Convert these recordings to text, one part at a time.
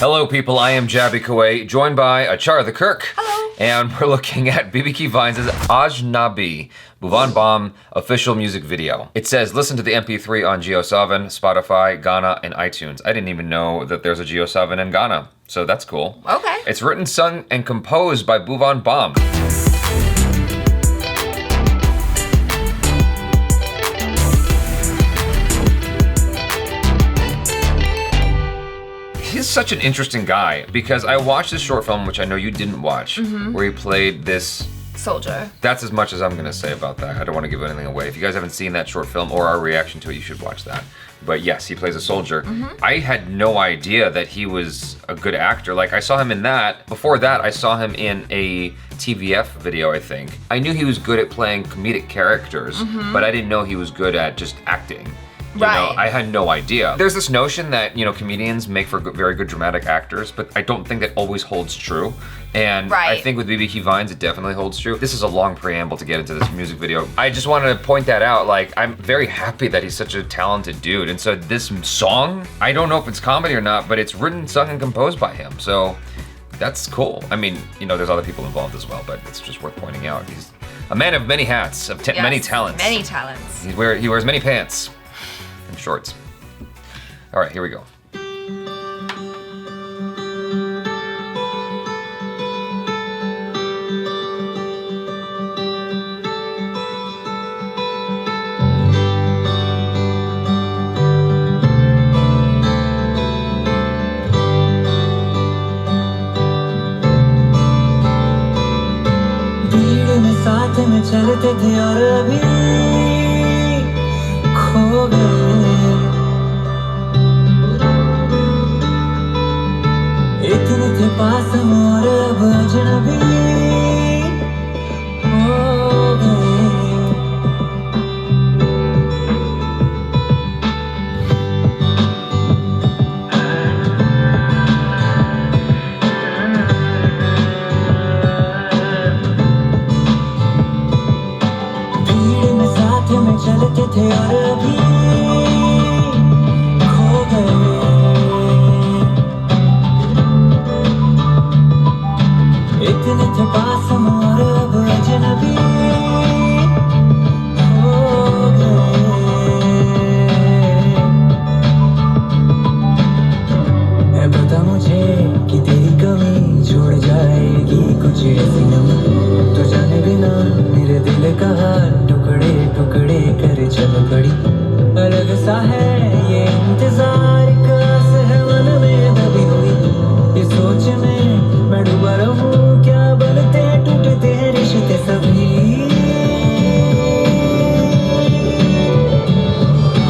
Hello people, I am Jaby Koay, joined by ACHARA the KIRK. Hello. And we're looking at BB Vines' Ajnabee, Bhuvan Bomb official music video. It says, listen to the MP3 on JioSaavn, Spotify, Ghana, and iTunes. I didn't even know that there's a JioSaavn in Ghana, so that's cool. Okay. It's written, sung, and composed by Bhuvan Bomb. He's such an interesting guy because I watched this short film, which I know you didn't watch, where he played this soldier. That's as much as I'm gonna say about that. I don't want to give anything away. If you guys haven't seen that short film or our reaction to it, you should watch that. But yes, he plays a soldier. I had no idea that he was a good actor. Like, I saw him in that. Before that, I saw him in a TVF video, I think. I knew he was good at playing comedic characters, but I didn't know he was good at just acting. You know, I had no idea. There's this notion that, you know, comedians make for very good dramatic actors, but I don't think that always holds true. And I think with BB Vines, it definitely holds true. This is a long preamble to get into this music video. I just wanted to point that out. Like, I'm very happy that he's such a talented dude. And so this song, I don't know if it's comedy or not, but it's written, sung, and composed by him. So that's cool. I mean, you know, there's other people involved as well, but it's just worth pointing out. He's a man of many hats, of many talents. Many talents. He wears many pants. And shorts. All right, here we go. भीड़ में साथ में चलते थे और अभी खो गए इतने थे पास हम और अब अजनबी हो गए भीड़ में साथ में चलते थे और अभी खो गए इतने थे पास हम और अब अजनबी हो गए है पता मुझे कि तेरी कमी छोड़ जाएगी कुछ ऐसी नमी तो जाने बिना मेरे दिल का हाल टुकड़े टुकड़े कर चल पड़ी अलग सा है ये इंतजार एक आस है मन में दबी हुई इस सोच में मैं डूबा रहूं क्या बनते टूटते रिश्ते सभी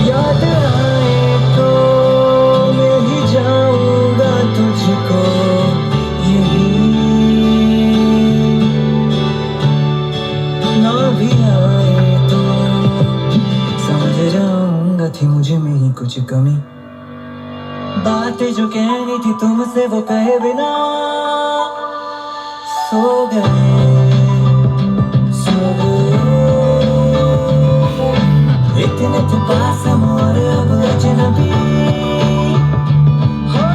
याद आए तो मैं ही जाऊंगा तुझको यही ना भी आए तो समझ जाऊंगा थी मुझे में ही कुछ कमी बातें जो कहनी थी तुमसे वो कहे बिना सो गए इतने थे पास हम और अब अजनबी हो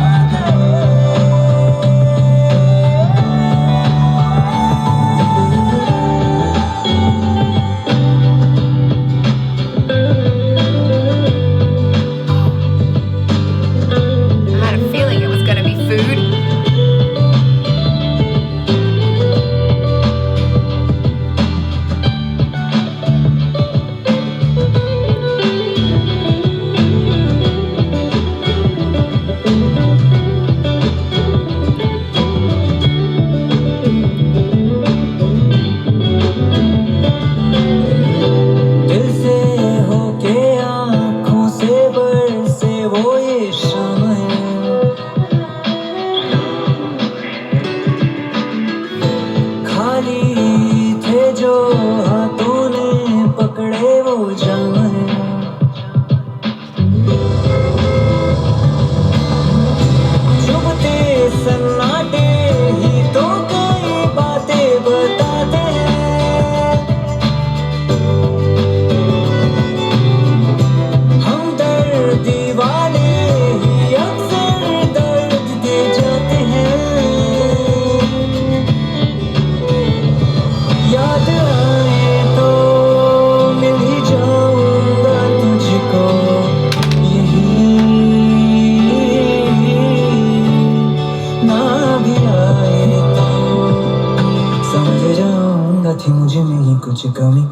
I had a feeling it was gonna be food. कुछ कमी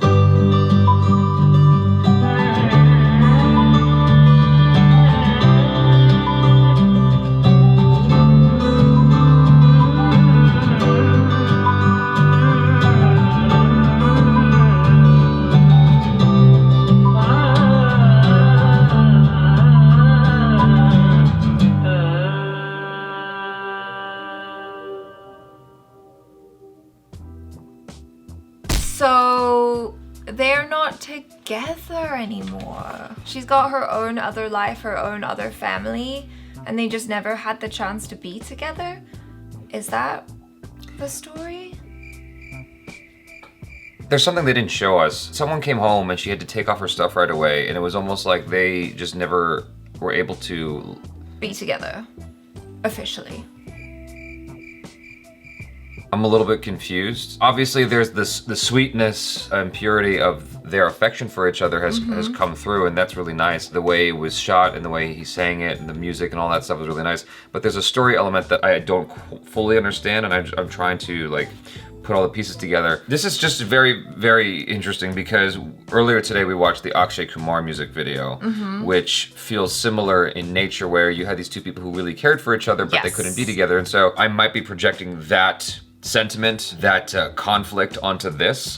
So they're not together anymore. She's got her own other life, her own other family, and they just never had the chance to be together? Is that the story? There's something they didn't show us. Someone came home and she had to take off her stuff right away, and it was almost like they just never were able to Be together. Officially. I'm a little bit confused. Obviously, there's the sweetness and purity of their affection for each other has come through, and that's really nice. The way it was shot and the way he sang it and the music and all that stuff was really nice. But there's a story element that I don't fully understand, and I'm trying to like put all the pieces together. This is just very, very interesting because earlier today we watched the Akshay Kumar music video, which feels similar in nature, where you had these two people who really cared for each other, but they couldn't be together. And so I might be projecting that sentiment, that conflict onto this.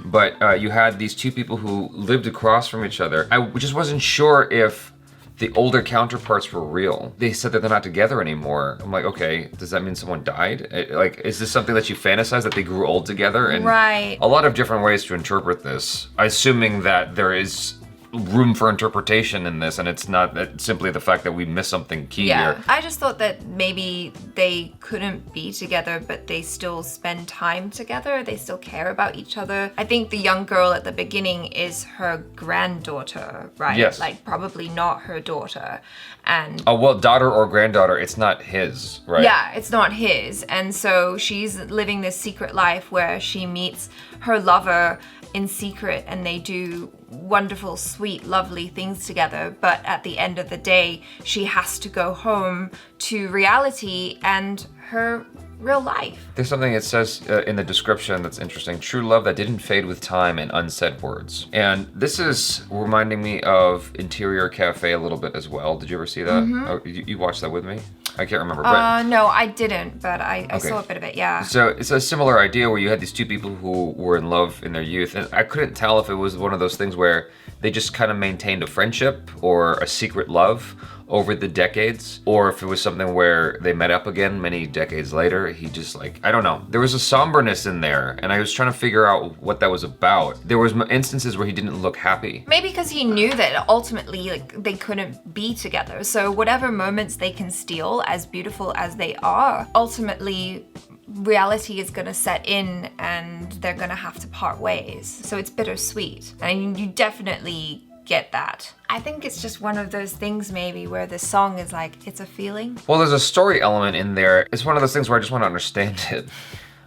But you had these two people who lived across from each other. I just wasn't sure if the older counterparts were real. They said that they're not together anymore. I'm like, okay, does that mean someone died? Like, is this something that you fantasize, that they grew old together? And right. A lot of different ways to interpret this, assuming that there is room for interpretation in this, and it's not simply the fact that we miss something key here. I just thought that maybe they couldn't be together, but they still spend time together. They still care about each other. I think the young girl at the beginning is her granddaughter, right? Yes. Like probably not her daughter. And Oh, well, daughter or granddaughter, it's not his, right? yeah, it's not his. And so she's living this secret life where she meets her lover in secret, and they do wonderful, sweet, lovely things together. But at the end of the day, she has to go home to reality and her real life. There's something it says in the description that's interesting. True love that didn't fade with time and unsaid words. And this is reminding me of Interior Cafe a little bit as well. Did you ever see that? Oh, you watched that with me? I can't remember. But No, I didn't, but I saw a bit of it, yeah. So it's a similar idea where you had these two people who were in love in their youth, and I couldn't tell if it was one of those things where they just kind of maintained a friendship or a secret love over the decades, or if it was something where they met up again many decades later. He just like, I don't know. There was a somberness in there, and I was trying to figure out what that was about. There was instances where he didn't look happy. Maybe because he knew that ultimately like they couldn't be together. So whatever moments they can steal, as beautiful as they are, ultimately reality is gonna set in and they're gonna have to part ways. So it's bittersweet. And you definitely get that. I think it's just one of those things maybe where the song is like, it's a feeling. Well, there's a story element in there. It's one of those things where I just want to understand it.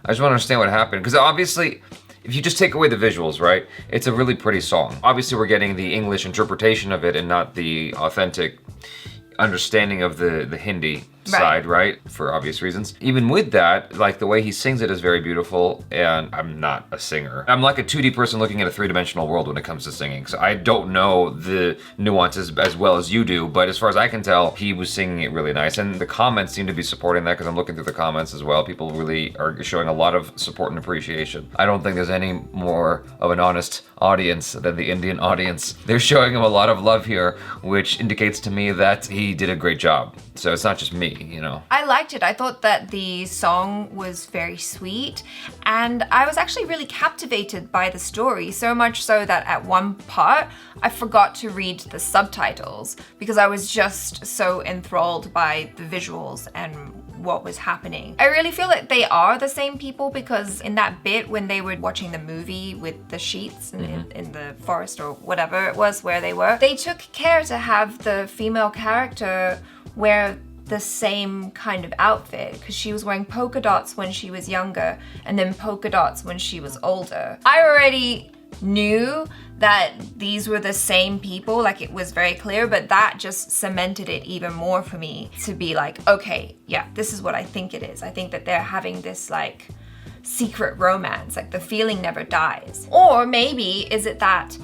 I just want to understand what happened. Because obviously, if you just take away the visuals, right, it's a really pretty song. Obviously, we're getting the English interpretation of it and not the authentic understanding of the Hindi side, right? For obvious reasons. Even with that, like the way he sings it is very beautiful, and I'm not a singer. I'm like a 2D person looking at a three-dimensional world when it comes to singing, so I don't know the nuances as well as you do, but as far as I can tell, he was singing it really nice, and the comments seem to be supporting that, because I'm looking through the comments as well. People really are showing a lot of support and appreciation. I don't think there's any more of an honest audience than the Indian audience. They're showing him a lot of love here, which indicates to me that he did a great job. So it's not just me, you know. I liked it. I thought that the song was very sweet, and I was actually really captivated by the story, so much so that at one part I forgot to read the subtitles because I was just so enthralled by the visuals and what was happening. I really feel that they are the same people, because in that bit when they were watching the movie with the sheets in the forest or whatever it was where they were, they took care to have the female character wear the same kind of outfit, because she was wearing polka dots when she was younger and then polka dots when she was older. I already knew that these were the same people, like it was very clear, but that just cemented it even more for me to be like, okay, yeah, this is what I think it is. I think that they're having this like secret romance, like the feeling never dies? Or maybe is it that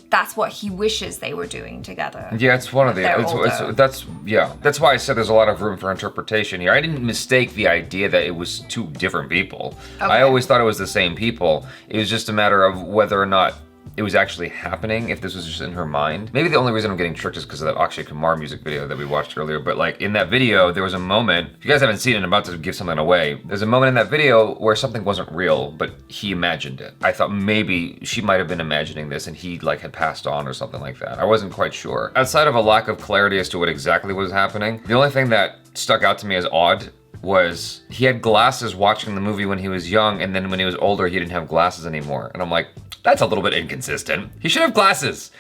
that's what he wishes they were doing together? Yeah, it's one of the. They're That's why I said there's a lot of room for interpretation here. I didn't mistake the idea that it was two different people. I always thought it was the same people. It was just a matter of whether or not it was actually happening, if this was just in her mind. Maybe the only reason I'm getting tricked is because of that Akshay Kumar music video that we watched earlier. But like in that video, there was a moment, if you guys haven't seen it, I'm about to give something away. There's a moment in that video where something wasn't real, but he imagined it. I thought maybe she might have been imagining this and he like had passed on or something like that. I wasn't quite sure. Outside of a lack of clarity as to what exactly was happening, the only thing that stuck out to me as odd was he had glasses watching the movie when he was young, and then when he was older, he didn't have glasses anymore. And I'm like, that's a little bit inconsistent. He should have glasses.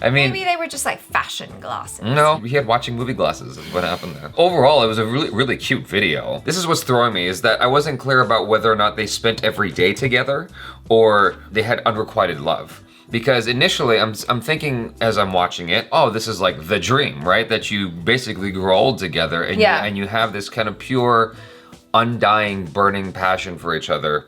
I mean, maybe they were just like fashion glasses. No, he had watching movie glasses is what happened there. Overall, it was a really, really cute video. This is what's throwing me, is that I wasn't clear about whether or not they spent every day together or they had unrequited love. Because initially, I'm thinking as I'm watching it, oh, this is like the dream, right? That you basically grow old together and you have this kind of pure, undying, burning passion for each other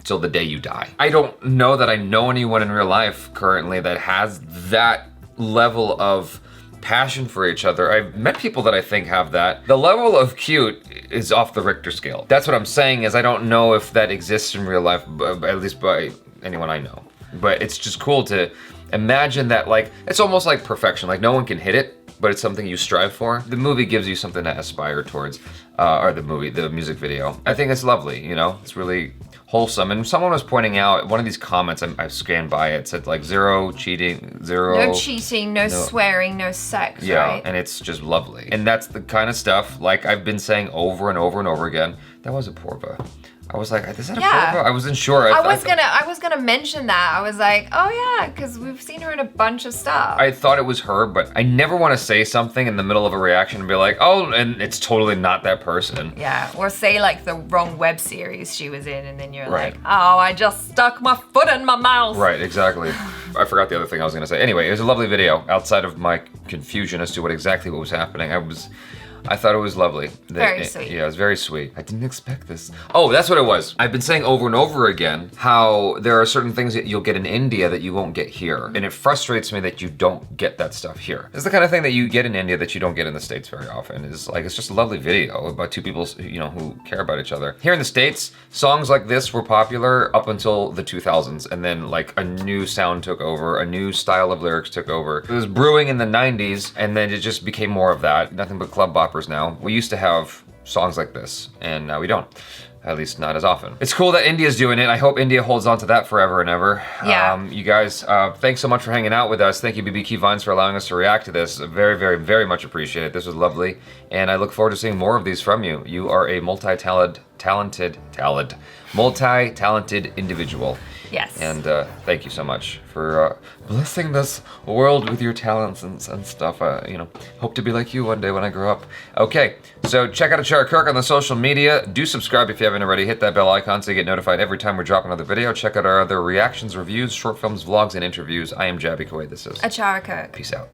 till the day you die. I don't know that I know anyone in real life currently that has that level of passion for each other. I've met people that I think have that. The level of cute is off the Richter scale. That's what I'm saying, is I don't know if that exists in real life, at least by anyone I know. But it's just cool to imagine that, like, it's almost like perfection. Like, no one can hit it, but it's something you strive for. The movie gives you something to aspire towards, or the music video. I think it's lovely, you know? It's really wholesome. And someone was pointing out, one of these comments, I scanned by it, said like zero cheating, no cheating, no swearing, no sex, right? And it's just lovely. And that's the kind of stuff, like I've been saying over and over and over again, that was a Porva. I was like, is that a Porva? I wasn't sure. I was gonna mention that. I was like, oh yeah, because we've seen her in a bunch of stuff. I thought it was her, but I never want to say something in the middle of a reaction and be like, oh, and it's totally not that person. Yeah, or say like the wrong web series she was in, and then you're like, oh, I just stuck my foot in my mouth. Right, exactly. I forgot the other thing I was gonna say. Anyway, it was a lovely video. Outside of my confusion as to what was happening, I thought it was lovely. Very sweet. Yeah, it was very sweet. I didn't expect this. Oh, that's what it was. I've been saying over and over again how there are certain things that you'll get in India that you won't get here. And it frustrates me that you don't get that stuff here. It's the kind of thing that you get in India that you don't get in the States very often. It's like, it's just a lovely video about two people, you know, who care about each other. Here in the States, songs like this were popular up until the 2000s. And then like a new sound took over, a new style of lyrics took over. It was brewing in the 90s, and then it just became more of that. Nothing but club boppers now. We used to have songs like this, and now we don't. At least not as often. It's cool that India's doing it. I hope India holds on to that forever and ever. Yeah. You guys, thanks so much for hanging out with us. Thank you, BBQ Vines, for allowing us to react to this. Very, very, very much appreciate it. This was lovely, and I look forward to seeing more of these from you. You are a multi-talented individual. Yes. And thank you so much for blessing this world with your talents and stuff. You know, hope to be like you one day when I grow up. Okay, so check out ACHARA KIRK on the social media. Do subscribe if you haven't already. Hit that bell icon so you get notified every time we drop another video. Check out our other reactions, reviews, short films, vlogs, and interviews. I am Jaby Koay. This is ACHARA KIRK. Peace out.